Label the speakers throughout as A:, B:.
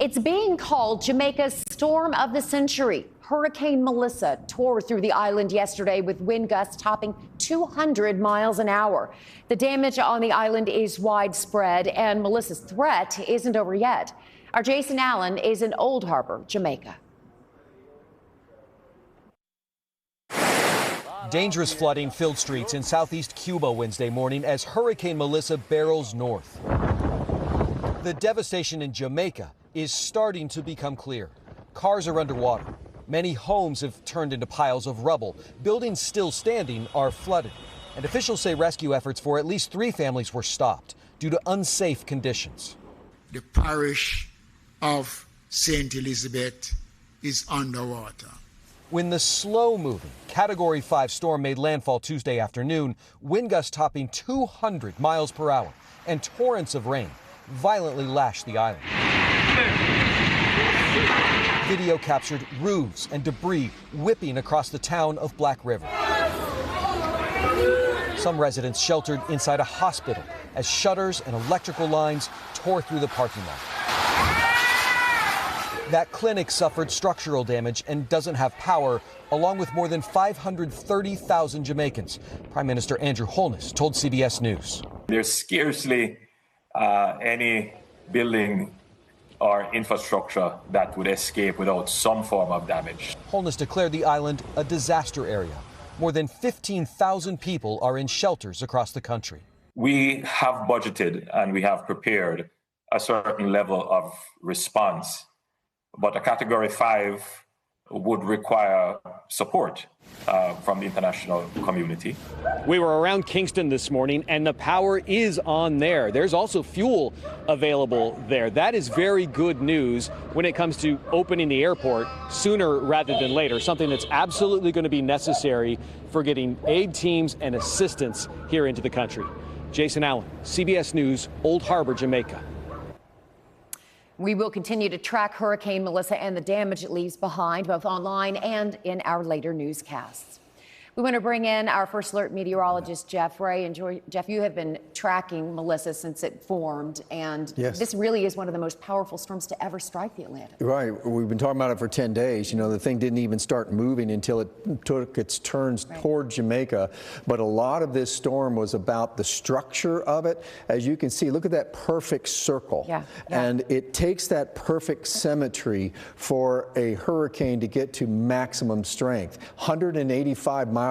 A: It's being called Jamaica's storm of the century. Hurricane Melissa tore through the island yesterday with wind gusts topping 200 miles an hour. The damage on the island is widespread, and Melissa's threat isn't over yet. Our Jason Allen is in Old Harbor, Jamaica.
B: Dangerous flooding filled streets in southeast Cuba Wednesday morning as Hurricane Melissa barrels north. The devastation in Jamaica is starting to become clear. Cars are underwater. Many homes have turned into piles of rubble. Buildings still standing are flooded. And officials say rescue efforts for at least 3 families were stopped due to unsafe conditions.
C: The parish of St. Elizabeth is underwater.
B: When the slow-moving Category 5 storm made landfall Tuesday afternoon, wind gusts topping 200 miles per hour and torrents of rain violently lashed the island. Video captured roofs and debris whipping across the town of Black River. Some residents sheltered inside a hospital as shutters and electrical lines tore through the parking lot. That clinic suffered structural damage and doesn't have power, along with more than 530,000 Jamaicans. Prime Minister Andrew Holness told CBS News.
D: There's scarcely any building or infrastructure that would escape without some form of damage.
B: Holness declared the island a disaster area. More than 15,000 people are in shelters across the country.
D: We have budgeted and we have prepared a certain level of response, but a Category 5 would require support from the international community.
E: We were around Kingston this morning, and the power is on there. There's also fuel available there. That is very good news when it comes to opening the airport sooner rather than later, something that's absolutely going to be necessary for getting aid teams and assistance here into the country. Jason Allen, CBS News, Old Harbor, Jamaica.
A: We will continue to track Hurricane Melissa and the damage it leaves behind, both online and in our later newscasts. We want to bring in our First Alert meteorologist, Jeff Ray. And Jeff, you have been tracking Melissa since it formed, and
F: yes,
A: this really is one of the most powerful storms to ever strike the Atlantic.
F: Right. We've been talking about it for 10 days. You know, the thing didn't even start moving until it took its turns toward Jamaica. But a lot of this storm was about the structure of it. As you can see, look at that perfect circle.
A: Yeah.
F: And it takes that perfect symmetry for a hurricane to get to maximum strength. 185-mile-per-hour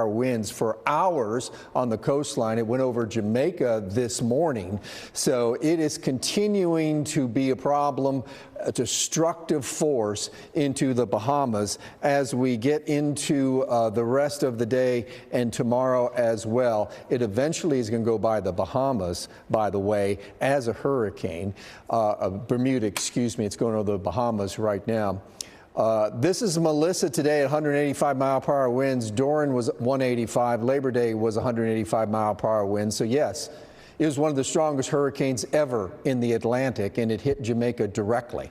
F: winds for hours on the coastline. It went over Jamaica this morning. So it is continuing to be a problem, a destructive force into the Bahamas as we get into the rest of the day and tomorrow as well. It eventually is going to go by the Bahamas, by the way, as a hurricane. Bermuda, excuse me, it's going over the Bahamas right now. This is Melissa today at 185-mile-per-hour winds. Dorian was 185. Labor Day was 185-mile-per-hour winds. So yes, it was one of the strongest hurricanes ever in the Atlantic, and it hit Jamaica directly.